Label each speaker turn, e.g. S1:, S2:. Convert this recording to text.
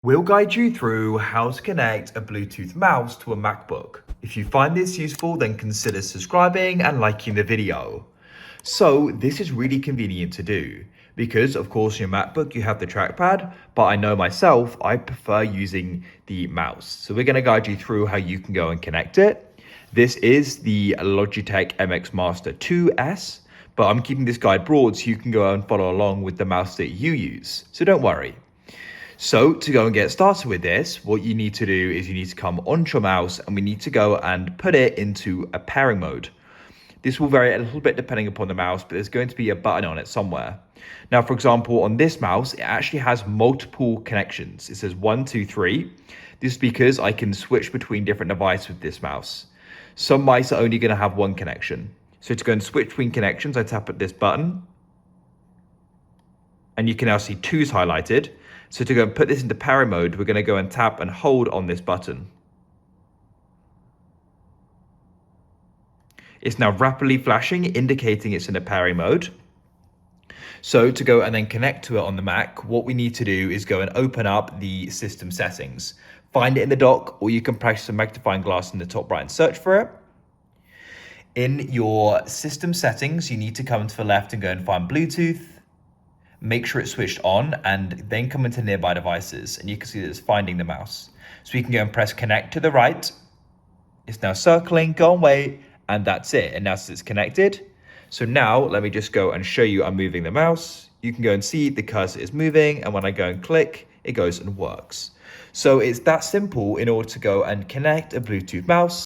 S1: We'll guide you through how to connect a Bluetooth mouse to a MacBook. If you find this useful, then consider subscribing and liking the video. So this is really convenient to do because of course in your MacBook you have the trackpad, but I know myself, I prefer using the mouse. So we're gonna guide you through how you can go and connect it. This is the Logitech MX Master 2S, but I'm keeping this guide broad so you can go and follow along with the mouse that you use. So don't worry. So to go and get started with this, what you need to do is you need to come onto your mouse and we need to go and put it into a pairing mode. This will vary a little bit depending upon the mouse, but there's going to be a button on it somewhere. Now, for example, on this mouse, it actually has multiple connections. It says 1, 2, 3. This is because I can switch between different devices with this mouse. Some mice are only going to have one connection. So to go and switch between connections, I tap at this button. And you can now see 2 is highlighted. So to go and put this into pairing mode, we're going to go and tap and hold on this button. It's now rapidly flashing, indicating it's in a pairing mode. So to go and then connect to it on the Mac, what we need to do is go and open up the system settings. Find it in the dock, or you can press the magnifying glass in the top right and search for it. In your system settings, you need to come to the left and go and find Bluetooth. Make sure it's switched on and then come into nearby devices and you can see that it's finding the mouse. So we can go and press connect to the right. It's now circling, go and wait, and that's it. And now it's connected. So now let me just go and show you I'm moving the mouse. You can go and see the cursor is moving, and when I go and click, it goes and works. So it's that simple in order to go and connect a Bluetooth mouse